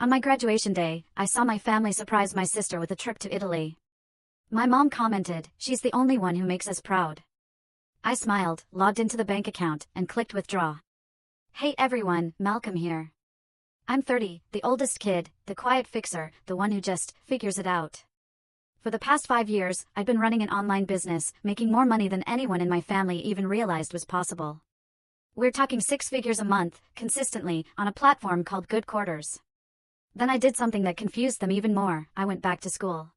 On my graduation day, I saw my family surprise my sister with a trip to Italy. My mom commented, "She's the only one who makes us proud." I smiled, logged into the bank account, and clicked withdraw. Hey everyone, Malcolm here. I'm 30, the oldest kid, the quiet fixer, the one who just figures it out. For the past 5 years, I've been running an online business, making more money than anyone in my family even realized was possible. We're talking 6 figures a month, consistently, on a platform called Good Quarters. Then I did something that confused them even more. I went back to school.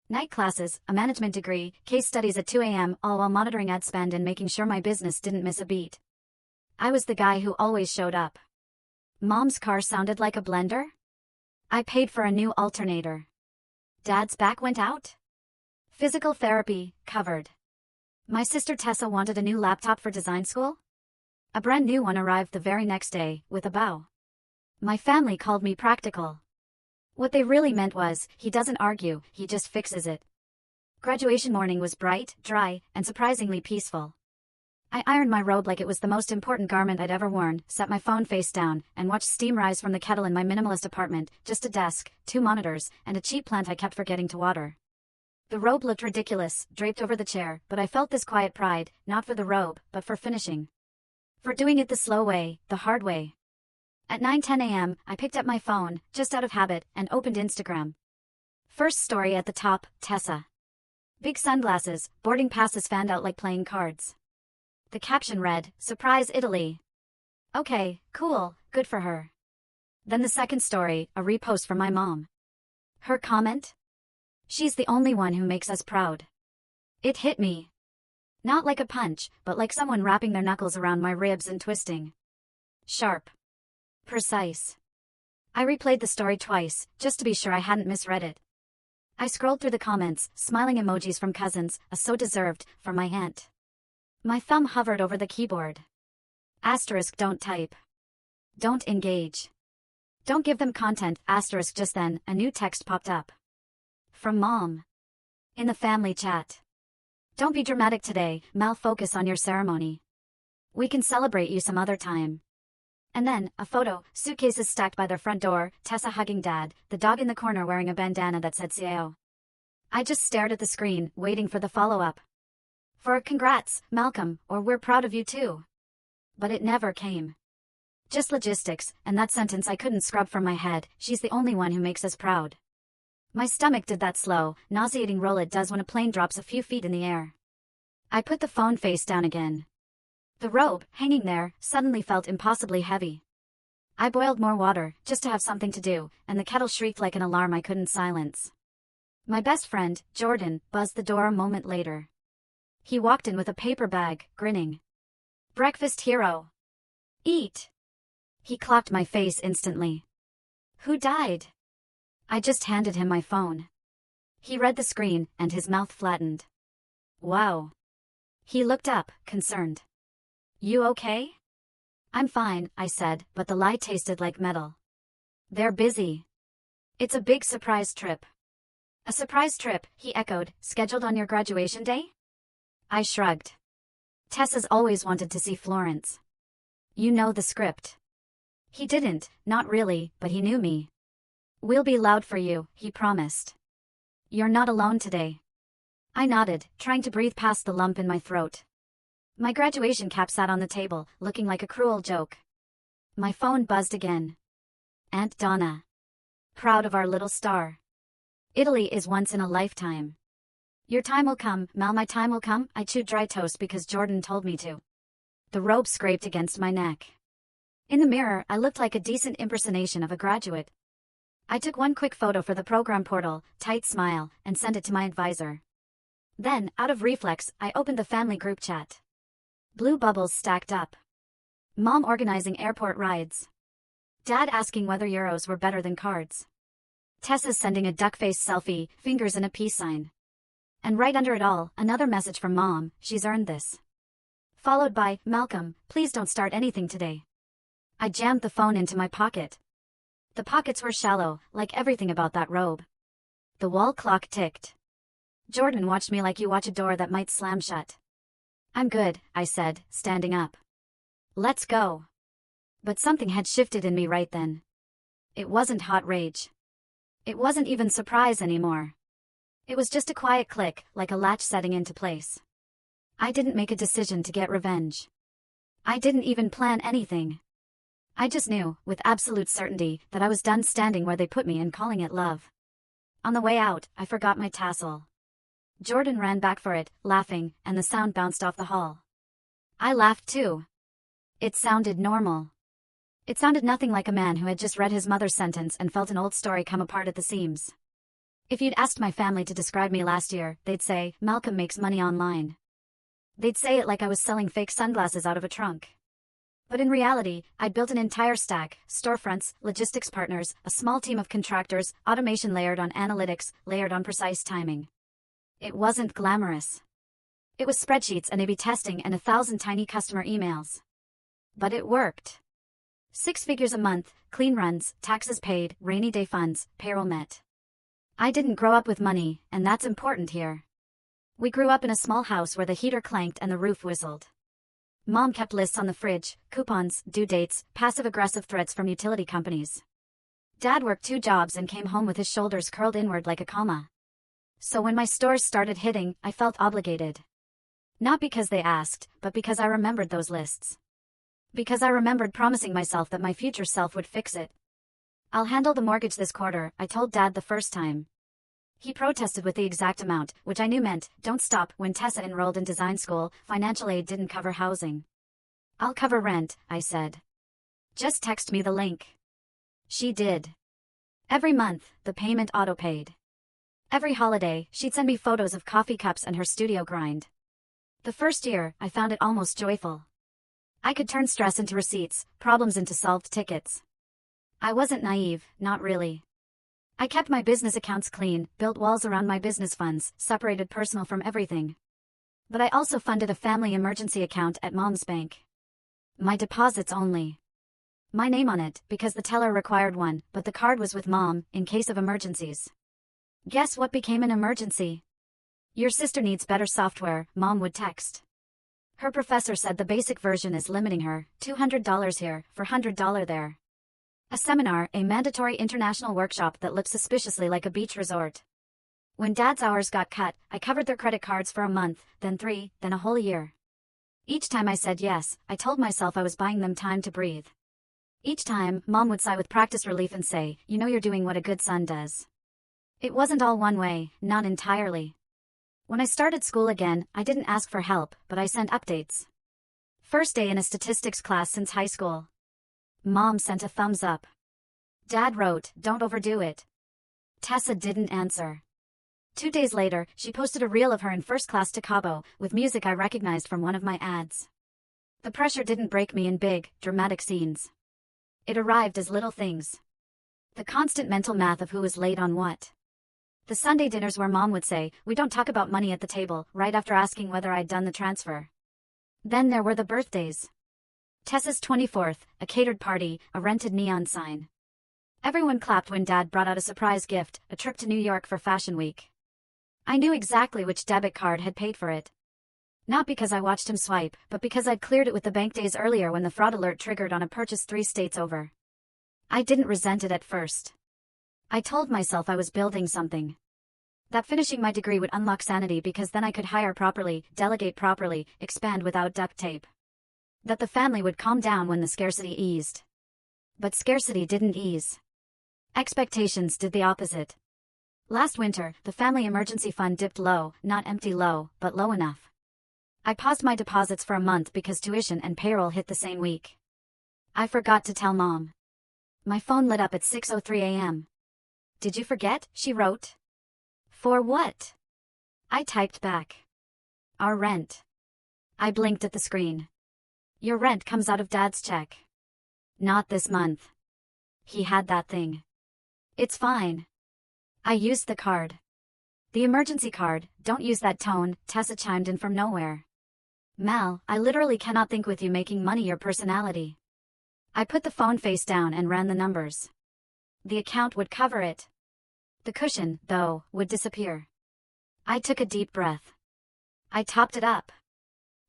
Night classes, a management degree, case studies at 2 a.m., all while monitoring ad spend and making sure my business didn't miss a beat. I was the guy who always showed up. Mom's car sounded like a blender? I paid for a new alternator. Dad's back went out? Physical therapy, covered. My sister Tessa wanted a new laptop for design school? A brand new one arrived the very next day, with a bow. My family called me practical. What they really meant was, he doesn't argue, he just fixes it. Graduation morning was bright, dry, and surprisingly peaceful. I ironed my robe like it was the most important garment I'd ever worn, set my phone face down, and watched steam rise from the kettle in my minimalist apartment, just a desk, 2 monitors, and a cheap plant I kept forgetting to water. The robe looked ridiculous, draped over the chair, but I felt this quiet pride, not for the robe, but for finishing. For doing it the slow way, the hard way. At 9:10 a.m., I picked up my phone, just out of habit, and opened Instagram. First story at the top, Tessa. Big sunglasses, boarding passes fanned out like playing cards. The caption read, "Surprise Italy." Okay, cool, good for her. Then the second story, a repost from my mom. Her comment? "She's the only one who makes us proud." It hit me. Not like a punch, but like someone wrapping their knuckles around my ribs and twisting. Sharp. Precise. I replayed the story twice, just to be sure I hadn't misread it. I scrolled through the comments, smiling emojis from cousins, a "so deserved" from my aunt. My thumb hovered over the keyboard. Asterisk don't type. Don't engage. Don't give them content, asterisk. Just then, a new text popped up. From Mom. In the family chat. "Don't be dramatic today, Mal, focus on your ceremony. We can celebrate you some other time." And then, a photo, suitcases stacked by their front door, Tessa hugging Dad, the dog in the corner wearing a bandana that said CAO. I just stared at the screen, waiting for the follow-up. For a "Congrats, Malcolm," or "We're proud of you too." But it never came. Just logistics, and that sentence I couldn't scrub from my head, "She's the only one who makes us proud." My stomach did that slow, nauseating roll it does when a plane drops a few feet in the air. I put the phone face down again. The robe, hanging there, suddenly felt impossibly heavy. I boiled more water, just to have something to do, and the kettle shrieked like an alarm I couldn't silence. My best friend, Jordan, buzzed the door a moment later. He walked in with a paper bag, grinning. "Breakfast hero. Eat." He clocked my face instantly. "Who died?" I just handed him my phone. He read the screen, and his mouth flattened. "Wow." He looked up, concerned. "You okay?" "I'm fine," I said, but the lie tasted like metal. "They're busy. It's a big surprise trip." "A surprise trip," he echoed, "scheduled on your graduation day?" I shrugged. "Tessa's always wanted to see Florence. You know the script." He didn't, not really, but he knew me. "We'll be loud for you," he promised. "You're not alone today." I nodded, trying to breathe past the lump in my throat. My graduation cap sat on the table, looking like a cruel joke. My phone buzzed again. Aunt Donna. "Proud of our little star. Italy is once in a lifetime. Your time will come, Mal, my time will come." I chewed dry toast because Jordan told me to. The robe scraped against my neck. In the mirror, I looked like a decent impersonation of a graduate. I took one quick photo for the program portal, tight smile, and sent it to my advisor. Then, out of reflex, I opened the family group chat. Blue bubbles stacked up. Mom organizing airport rides. Dad asking whether euros were better than cards. Tessa sending a duck-face selfie, fingers in a peace sign. And right under it all, another message from Mom, "She's earned this." Followed by, "Malcolm, please don't start anything today." I jammed the phone into my pocket. The pockets were shallow, like everything about that robe. The wall clock ticked. Jordan watched me like you watch a door that might slam shut. "I'm good," I said, standing up. "Let's go." But something had shifted in me right then. It wasn't hot rage. It wasn't even surprise anymore. It was just a quiet click, like a latch setting into place. I didn't make a decision to get revenge. I didn't even plan anything. I just knew, with absolute certainty, that I was done standing where they put me and calling it love. On the way out, I forgot my tassel. Jordan ran back for it, laughing, and the sound bounced off the hall. I laughed too. It sounded normal. It sounded nothing like a man who had just read his mother's sentence and felt an old story come apart at the seams. If you'd asked my family to describe me last year, they'd say, Malcolm makes money online. They'd say it like I was selling fake sunglasses out of a trunk. But in reality, I'd built an entire stack: storefronts, logistics partners, a small team of contractors, automation layered on analytics, layered on precise timing. It wasn't glamorous. It was spreadsheets and A/B testing and 1,000 tiny customer emails. But it worked. 6 figures a month, clean runs, taxes paid, rainy day funds, payroll met. I didn't grow up with money, and that's important here. We grew up in a small house where the heater clanked and the roof whistled. Mom kept lists on the fridge, coupons, due dates, passive-aggressive threats from utility companies. Dad worked 2 jobs and came home with his shoulders curled inward like a comma. So when my stores started hitting, I felt obligated. Not because they asked, but because I remembered those lists. Because I remembered promising myself that my future self would fix it. I'll handle the mortgage this quarter, I told Dad the first time. He protested with the exact amount, which I knew meant, don't stop. When Tessa enrolled in design school, financial aid didn't cover housing. I'll cover rent, I said. Just text me the link. She did. Every month, the payment auto-paid. Every holiday, she'd send me photos of coffee cups and her studio grind. The first year, I found it almost joyful. I could turn stress into receipts, problems into solved tickets. I wasn't naive, not really. I kept my business accounts clean, built walls around my business funds, separated personal from everything. But I also funded a family emergency account at Mom's bank. My deposits only. My name on it, because the teller required one, but the card was with Mom, in case of emergencies. Guess what became an emergency? Your sister needs better software, Mom would text. Her professor said the basic version is limiting her, $200 here, for $100 there. A seminar, a mandatory international workshop that looked suspiciously like a beach resort. When Dad's hours got cut, I covered their credit cards for a month, then 3, then a whole year. Each time I said yes, I told myself I was buying them time to breathe. Each time, Mom would sigh with practiced relief and say, you know you're doing what a good son does. It wasn't all one way, not entirely. When I started school again, I didn't ask for help, but I sent updates. First day in a statistics class since high school. Mom sent a thumbs up. Dad wrote, don't overdo it. Tessa didn't answer. 2 days later, she posted a reel of her in first class to Cabo, with music I recognized from one of my ads. The pressure didn't break me in big, dramatic scenes. It arrived as little things. The constant mental math of who was late on what. The Sunday dinners where Mom would say, we don't talk about money at the table, right after asking whether I'd done the transfer. Then there were the birthdays. Tessa's 24th, a catered party, a rented neon sign. Everyone clapped when Dad brought out a surprise gift, a trip to New York for Fashion Week. I knew exactly which debit card had paid for it. Not because I watched him swipe, but because I'd cleared it with the bank days earlier when the fraud alert triggered on a purchase 3 states over. I didn't resent it at first. I told myself I was building something. That finishing my degree would unlock sanity because then I could hire properly, delegate properly, expand without duct tape. That the family would calm down when the scarcity eased. But scarcity didn't ease. Expectations did the opposite. Last winter, the family emergency fund dipped low, not empty low, but low enough. I paused my deposits for a month because tuition and payroll hit the same week. I forgot to tell Mom. My phone lit up at 6:03 a.m. Did you forget? She wrote. For what? I typed back. Our rent. I blinked at the screen. Your rent comes out of Dad's check. Not this month. He had that thing. It's fine. I used the card. The emergency card. Don't use that tone, Tessa chimed in from nowhere. Mal, I literally cannot think with you making money your personality. I put the phone face down and ran the numbers. The account would cover it. The cushion, though, would disappear. I took a deep breath. I topped it up.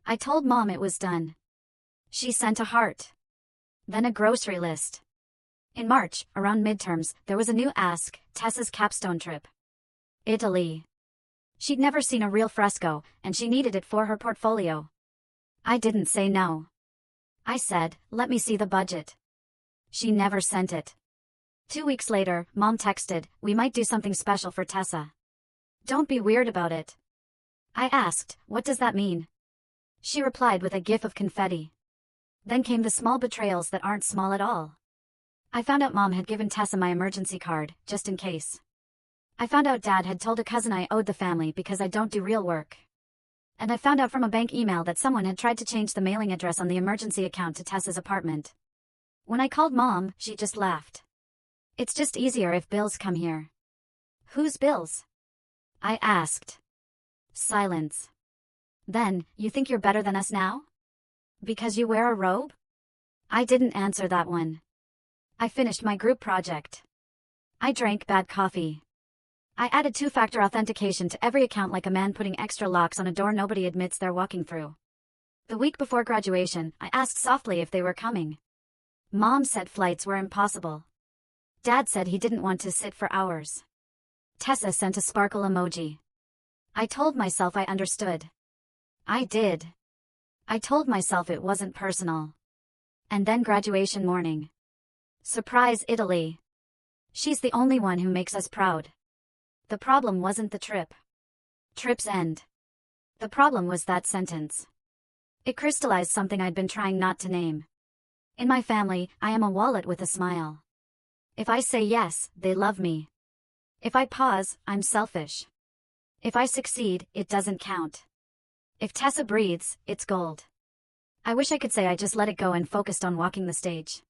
I told Mom it was done. She sent a heart. Then a grocery list. In March, around midterms, there was a new ask, Tessa's capstone trip. Italy. She'd never seen a real fresco, and she needed it for her portfolio. I didn't say no. I said, let me see the budget. She never sent it. 2 weeks later, Mom texted, we might do something special for Tessa. Don't be weird about it. I asked, what does that mean? She replied with a gif of confetti. Then came the small betrayals that aren't small at all. I found out Mom had given Tessa my emergency card, just in case. I found out Dad had told a cousin I owed the family because I don't do real work. And I found out from a bank email that someone had tried to change the mailing address on the emergency account to Tessa's apartment. When I called Mom, she just laughed. It's just easier if bills come here. Whose bills? I asked. Silence. Then, you think you're better than us now? Because you wear a robe? I didn't answer that one. I finished my group project. I drank bad coffee. I added two-factor authentication to every account like a man putting extra locks on a door nobody admits they're walking through. The week before graduation, I asked softly if they were coming. Mom said flights were impossible. Dad said he didn't want to sit for hours. Tessa sent a sparkle emoji. I told myself I understood. I did. I told myself it wasn't personal. And then graduation morning. Surprise, Italy. She's the only one who makes us proud. The problem wasn't the trip. Trip's end. The problem was that sentence. It crystallized something I'd been trying not to name. In my family, I am a wallet with a smile. If I say yes, they love me. If I pause, I'm selfish. If I succeed, it doesn't count. If Tessa breathes, it's gold. I wish I could say I just let it go and focused on walking the stage.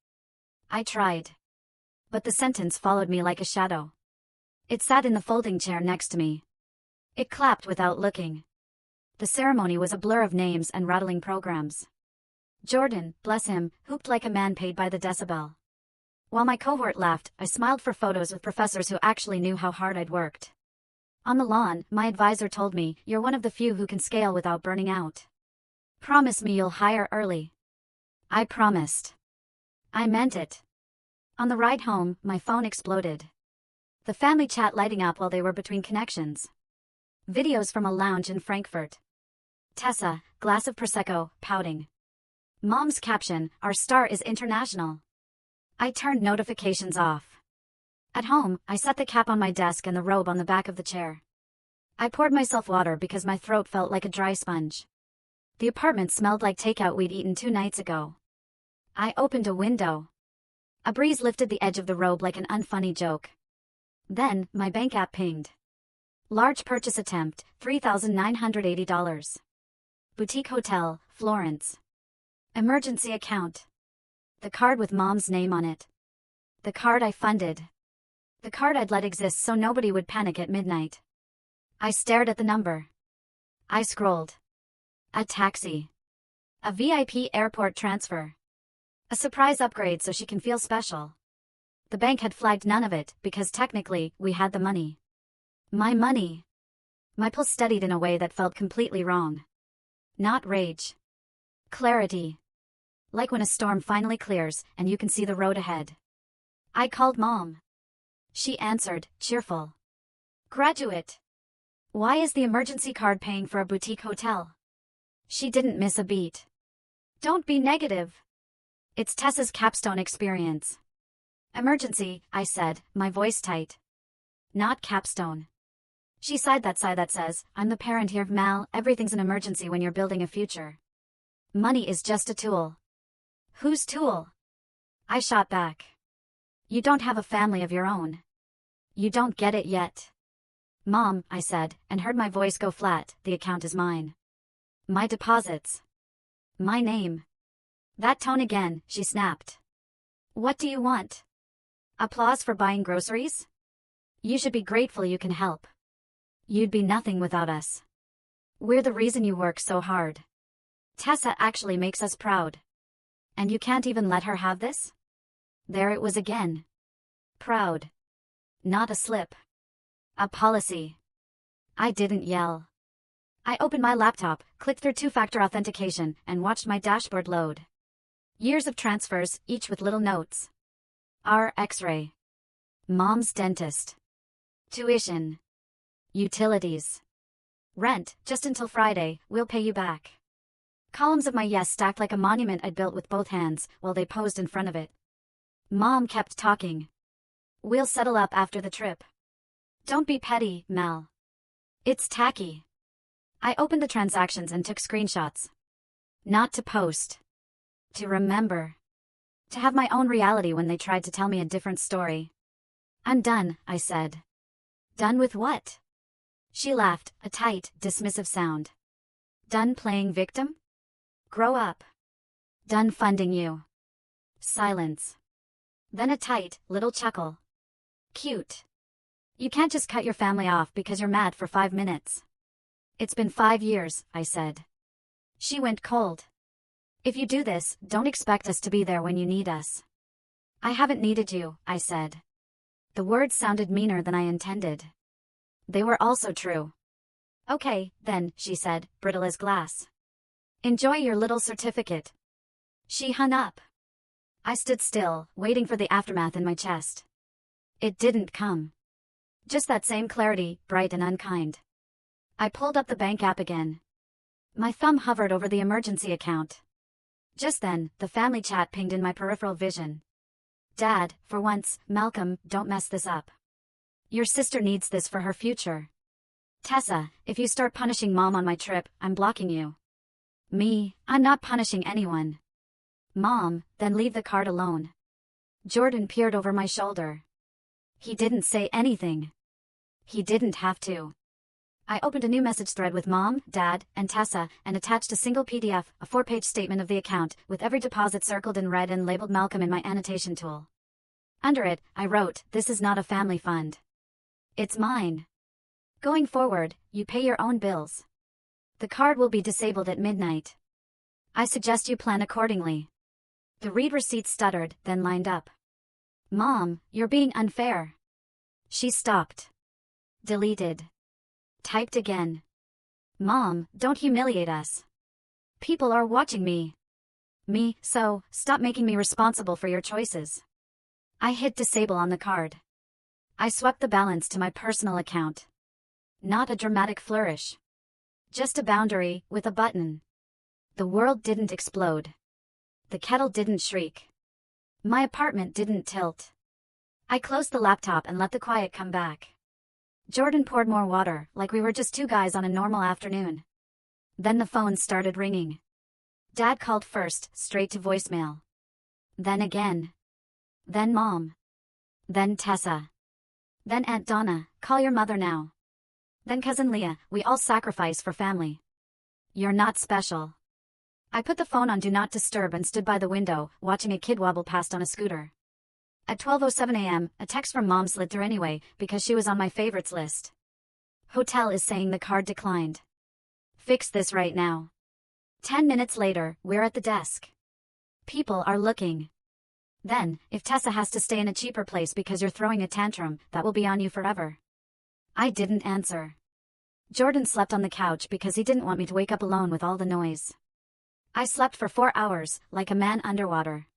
I tried. But the sentence followed me like a shadow. It sat in the folding chair next to me. It clapped without looking. The ceremony was a blur of names and rattling programs. Jordan, bless him, hooped like a man paid by the decibel. While my cohort laughed, I smiled for photos with professors who actually knew how hard I'd worked. On the lawn, my advisor told me, you're one of the few who can scale without burning out. Promise me you'll hire early. I promised. I meant it. On the ride home, my phone exploded. The family chat lighting up while they were between connections. Videos from a lounge in Frankfurt. Tessa, glass of Prosecco, pouting. Mom's caption, our star is international. I turned notifications off. At home, I set the cap on my desk and the robe on the back of the chair. I poured myself water because my throat felt like a dry sponge. The apartment smelled like takeout we'd eaten 2 nights ago. I opened a window. A breeze lifted the edge of the robe like an unfunny joke. Then, my bank app pinged. Large purchase attempt, $3,980. Boutique hotel, Florence. Emergency account. The card with Mom's name on it. The card I funded. The card I'd let exist so nobody would panic at midnight. I stared at the number. I scrolled. A taxi. A VIP airport transfer. A surprise upgrade so she can feel special. The bank had flagged none of it, because technically, we had the money. My money. My pulse steadied in a way that felt completely wrong. Not rage. Clarity. Like when a storm finally clears, and you can see the road ahead. I called Mom. She answered, cheerful. Graduate. Why is the emergency card paying for a boutique hotel? She didn't miss a beat. Don't be negative. It's Tessa's capstone experience. Emergency, I said, my voice tight. Not capstone. She sighed that sigh that says, I'm the parent here, Mal, everything's an emergency when you're building a future. Money is just a tool. Whose tool? I shot back. You don't have a family of your own. You don't get it yet. Mom, I said, and heard my voice go flat, the account is mine. My deposits. My name. That tone again, she snapped. What do you want? Applause for buying groceries? You should be grateful you can help. You'd be nothing without us. We're the reason you work so hard. Tessa actually makes us proud. And you can't even let her have this? There it was again. Proud. Not a slip. A policy. I didn't yell. I opened my laptop, clicked through two-factor authentication, and watched my dashboard load. Years of transfers, each with little notes. R X-ray. Mom's dentist. Tuition. Utilities. Rent, just until Friday, we'll pay you back. Columns of my yes stacked like a monument I'd built with both hands while they posed in front of it. Mom kept talking. We'll settle up after the trip. Don't be petty, Mel. It's tacky. I opened the transactions and took screenshots. Not to post. To remember. To have my own reality when they tried to tell me a different story. I'm done, I said. Done with what? She laughed, a tight, dismissive sound. Done playing victim? Grow up. Done funding you. Silence. Then a tight, little chuckle. Cute. You can't just cut your family off because you're mad for 5 minutes. It's been 5 years, I said. She went cold. If you do this, don't expect us to be there when you need us. I haven't needed you, I said. The words sounded meaner than I intended. They were also true. Okay, then, she said, brittle as glass. Enjoy your little certificate. She hung up. I stood still, waiting for the aftermath in my chest. It didn't come. Just that same clarity, bright and unkind. I pulled up the bank app again. My thumb hovered over the emergency account. Just then, the family chat pinged in my peripheral vision. Dad, for once, Malcolm, don't mess this up. Your sister needs this for her future. Tessa, if you start punishing Mom on my trip, I'm blocking you. Me, I'm not punishing anyone. Mom, then leave the card alone. Jordan peered over my shoulder. He didn't say anything. He didn't have to. I opened a new message thread with Mom, Dad, and Tessa, and attached a single PDF, a 4-page statement of the account, with every deposit circled in red and labeled Malcolm in my annotation tool. Under it, I wrote, "This is not a family fund. It's mine. Going forward, you pay your own bills. The card will be disabled at midnight. I suggest you plan accordingly." The read receipt stuttered, then lined up. "Mom, you're being unfair." She stopped. Deleted. Typed again. "Mom, don't humiliate us. People are watching me. So, stop making me responsible for your choices." I hit disable on the card. I swept the balance to my personal account. Not a dramatic flourish. Just a boundary, with a button. The world didn't explode. The kettle didn't shriek. My apartment didn't tilt. I closed the laptop and let the quiet come back. Jordan poured more water, like we were just two guys on a normal afternoon. Then the phone started ringing. Dad called first, straight to voicemail. Then again. Then Mom. Then Tessa. Then Aunt Donna, "Call your mother now." Then Cousin Leah, "We all sacrifice for family. You're not special." I put the phone on Do Not Disturb and stood by the window, watching a kid wobble past on a scooter. At 12:07 a.m., a text from Mom slid through anyway, because she was on my favorites list. "Hotel is saying the card declined. Fix this right now." 10 minutes later, we're at the desk. People are looking. Then, if Tessa has to stay in a cheaper place because you're throwing a tantrum, that will be on you forever. I didn't answer. Jordan slept on the couch because he didn't want me to wake up alone with all the noise. I slept for 4 hours, like a man underwater.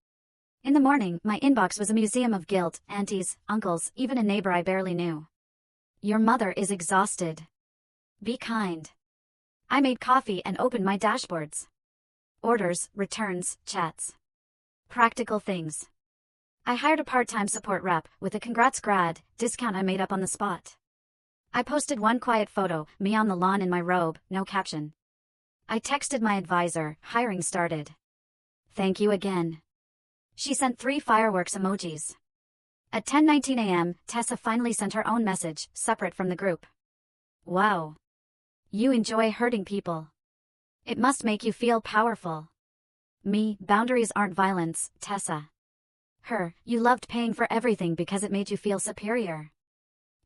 In the morning, my inbox was a museum of guilt, aunties, uncles, even a neighbor I barely knew. "Your mother is exhausted. Be kind." I made coffee and opened my dashboards. Orders, returns, chats. Practical things. I hired a part-time support rep, with a congrats grad discount I made up on the spot. I posted one quiet photo, me on the lawn in my robe, no caption. I texted my advisor, hiring started. "Thank you again." She sent 3 fireworks emojis. At 10:19 a.m., Tessa finally sent her own message, separate from the group. "Wow. You enjoy hurting people. It must make you feel powerful." Me, boundaries aren't violence, Tessa. Her, you loved paying for everything because it made you feel superior.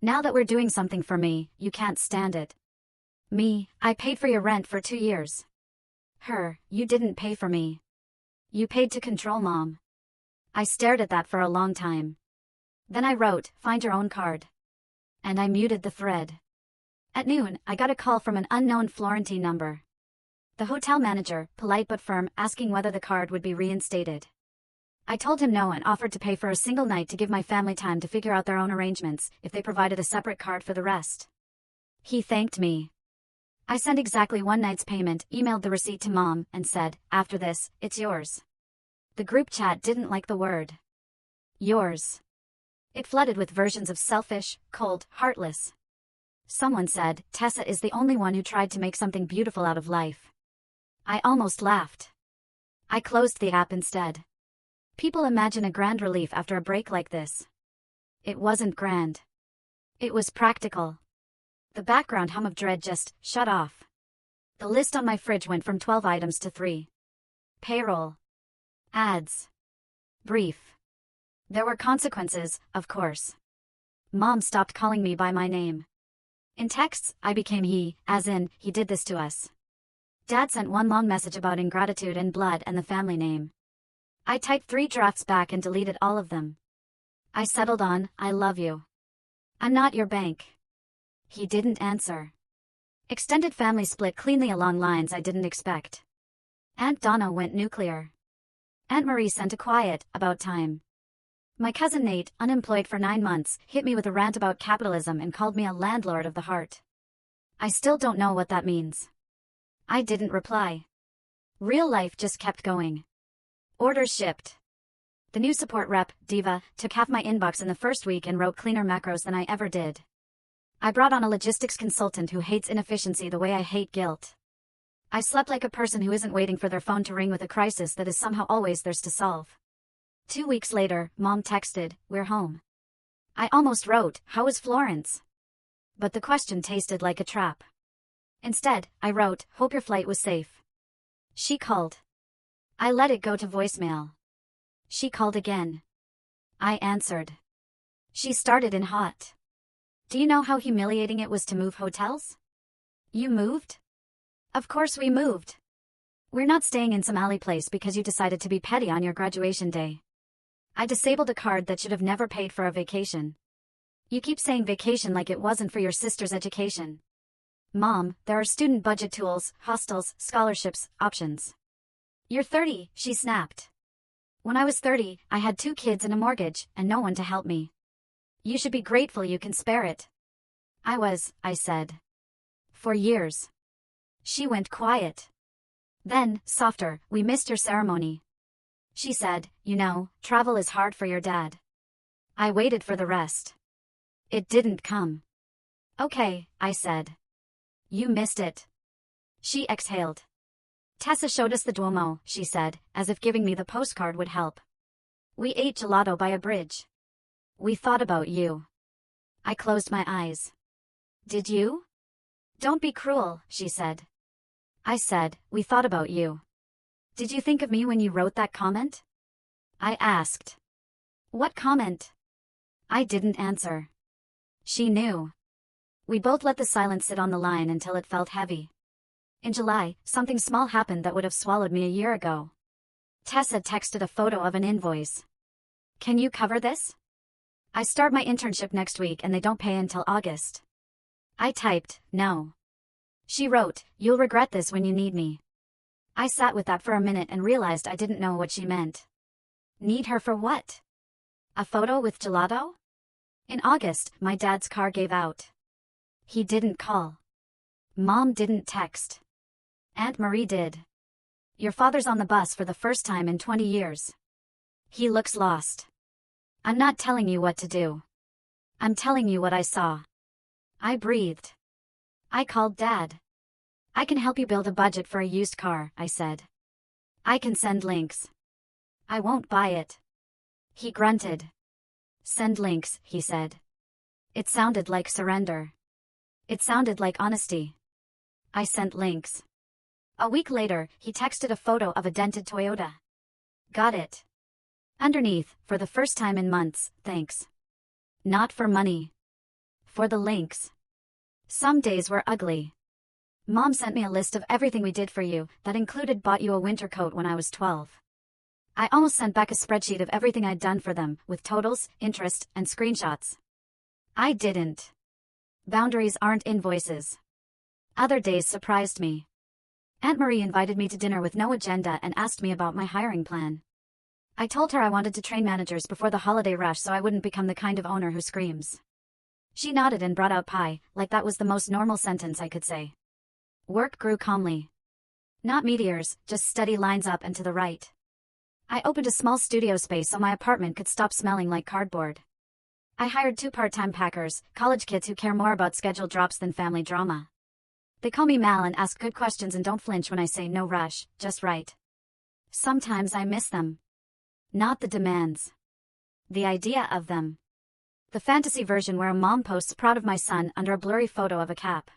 Now that we're doing something for me, you can't stand it. Me, I paid for your rent for 2 years. Her, you didn't pay for me. You paid to control Mom. I stared at that for a long time. Then I wrote, "Find your own card." And I muted the thread. At noon, I got a call from an unknown Florentine number. The hotel manager, polite but firm, asking whether the card would be reinstated. I told him no and offered to pay for a single night to give my family time to figure out their own arrangements if they provided a separate card for the rest. He thanked me. I sent exactly one night's payment, emailed the receipt to Mom, and said, "After this, it's yours." The group chat didn't like the word yours. It flooded with versions of selfish, cold, heartless. Someone said, "Tessa is the only one who tried to make something beautiful out of life." I almost laughed. I closed the app instead. People imagine a grand relief after a break like this. It wasn't grand. It was practical. The background hum of dread just shut off. The list on my fridge went from 12 items to 3. Payroll. Ads. Brief. There were consequences, of course. Mom stopped calling me by my name. In texts, I became he, as in, he did this to us. Dad sent one long message about ingratitude and blood and the family name. I typed 3 drafts back and deleted all of them. I settled on, "I love you. I'm not your bank." He didn't answer. Extended family split cleanly along lines I didn't expect. Aunt Donna went nuclear. Aunt Marie sent a quiet, "About time." My cousin Nate, unemployed for 9 months, hit me with a rant about capitalism and called me a landlord of the heart. I still don't know what that means. I didn't reply. Real life just kept going. Orders shipped. The new support rep, Diva, took half my inbox in the first week and wrote cleaner macros than I ever did. I brought on a logistics consultant who hates inefficiency the way I hate guilt. I slept like a person who isn't waiting for their phone to ring with a crisis that is somehow always theirs to solve. 2 weeks later, Mom texted, "We're home." I almost wrote, "How was Florence?" But the question tasted like a trap. Instead, I wrote, "Hope your flight was safe." She called. I let it go to voicemail. She called again. I answered. She started in hot. "Do you know how humiliating it was to move hotels? You moved?" "Of course we moved. We're not staying in some alley place because you decided to be petty on your graduation day." I disabled a card that should have never paid for a vacation. "You keep saying vacation like it wasn't for your sister's education." "Mom, there are student budget tools, hostels, scholarships, options." "You're 30, she snapped. "When I was 30, I had 2 kids and a mortgage, and no one to help me. You should be grateful you can spare it." I said. "For years." She went quiet. Then, softer, "We missed your ceremony." She said, "You know, travel is hard for your dad." I waited for the rest. It didn't come. "Okay," I said. "You missed it." She exhaled. "Tessa showed us the Duomo," she said, as if giving me the postcard would help. "We ate gelato by a bridge. We thought about you." I closed my eyes. "Did you?" "Don't be cruel," she said. I said, "We thought about you. Did you think of me when you wrote that comment?" I asked. "What comment?" I didn't answer. She knew. We both let the silence sit on the line until it felt heavy. In July, something small happened that would have swallowed me a year ago. Tessa texted a photo of an invoice. "Can you cover this? I start my internship next week and they don't pay until August." I typed, "No." She wrote, "You'll regret this when you need me." I sat with that for a minute and realized I didn't know what she meant. Need her for what? A photo with gelato? In August, my dad's car gave out. He didn't call. Mom didn't text. Aunt Marie did. "Your father's on the bus for the first time in 20 years. He looks lost." "I'm not telling you what to do. I'm telling you what I saw." I breathed. I called Dad. "I can help you build a budget for a used car," I said. "I can send links." "I won't buy it." He grunted. "Send links," he said. It sounded like surrender. It sounded like honesty. I sent links. A week later, he texted a photo of a dented Toyota. "Got it." Underneath, for the first time in months, "Thanks. Not for money. For the links." Some days were ugly. Mom sent me a list of everything we did for you, that included bought you a winter coat when I was 12. I almost sent back a spreadsheet of everything I'd done for them, with totals, interest, and screenshots. I didn't. Boundaries aren't invoices. Other days surprised me. Aunt Marie invited me to dinner with no agenda and asked me about my hiring plan. I told her I wanted to train managers before the holiday rush so I wouldn't become the kind of owner who screams. She nodded and brought out pie, like that was the most normal sentence I could say. Work grew calmly. Not meteors, just steady lines up and to the right. I opened a small studio space so my apartment could stop smelling like cardboard. I hired 2 part-time packers, college kids who care more about schedule drops than family drama. They call me Mal and ask good questions and don't flinch when I say no rush, just right. Sometimes I miss them. Not the demands. The idea of them. The fantasy version where a mom posts proud of my son under a blurry photo of a cap.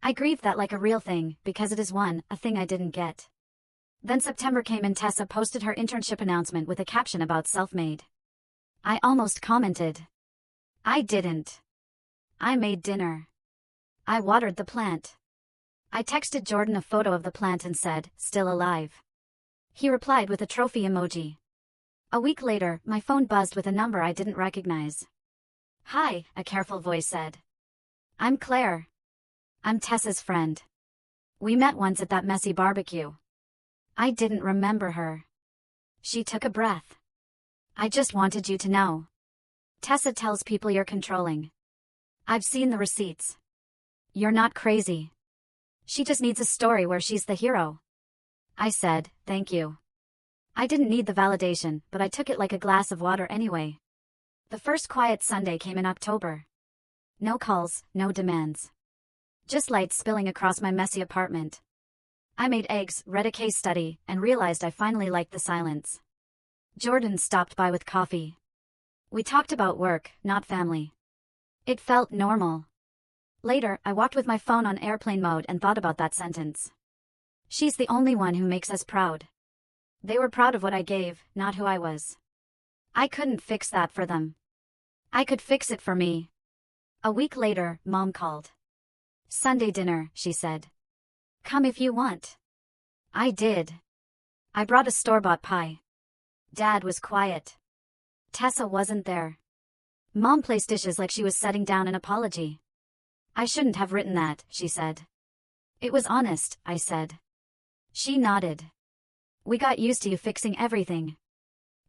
I grieved that like a real thing, because it is a thing I didn't get. Then September came and Tessa posted her internship announcement with a caption about self-made. I almost commented. I didn't. I made dinner. I watered the plant. I texted Jordan a photo of the plant and said, still alive. He replied with a trophy emoji. A week later, my phone buzzed with a number I didn't recognize. Hi, a careful voice said. I'm Claire. I'm Tessa's friend. We met once at that messy barbecue. I didn't remember her. She took a breath. I just wanted you to know. Tessa tells people you're controlling. I've seen the receipts. You're not crazy. She just needs a story where she's the hero. I said, thank you. I didn't need the validation, but I took it like a glass of water anyway. The first quiet Sunday came in October. No calls, no demands. Just lights spilling across my messy apartment. I made eggs, read a case study, and realized I finally liked the silence. Jordan stopped by with coffee. We talked about work, not family. It felt normal. Later, I walked with my phone on airplane mode and thought about that sentence. She's the only one who makes us proud. They were proud of what I gave, not who I was. I couldn't fix that for them. I could fix it for me. A week later, Mom called. Sunday dinner, she said. Come if you want. I did. I brought a store-bought pie. Dad was quiet. Tessa wasn't there. Mom placed dishes like she was setting down an apology. I shouldn't have written that, she said. It was honest, I said. She nodded. We got used to you fixing everything.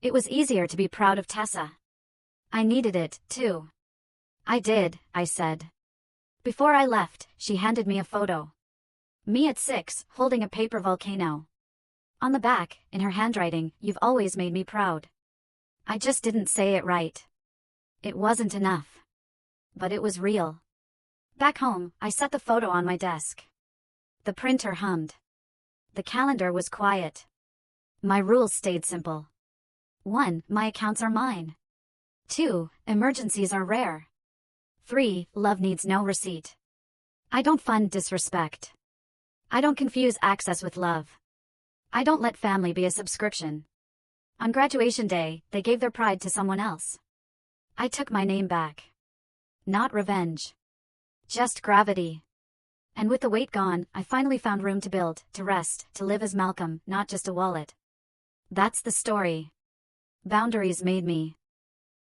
It was easier to be proud of Tessa. I needed it, too. I did, I said. Before I left, she handed me a photo. Me at 6, holding a paper volcano. On the back, in her handwriting, you've always made me proud. I just didn't say it right. It wasn't enough. But it was real. Back home, I set the photo on my desk. The printer hummed. The calendar was quiet. My rules stayed simple. 1. My accounts are mine. 2. Emergencies are rare. 3. Love needs no receipt. I don't fund disrespect. I don't confuse access with love. I don't let family be a subscription. On graduation day, they gave their pride to someone else. I took my name back. Not revenge. Just gravity. And with the weight gone, I finally found room to build, to rest, to live as Malcolm, not just a wallet. That's the story. Boundaries made me.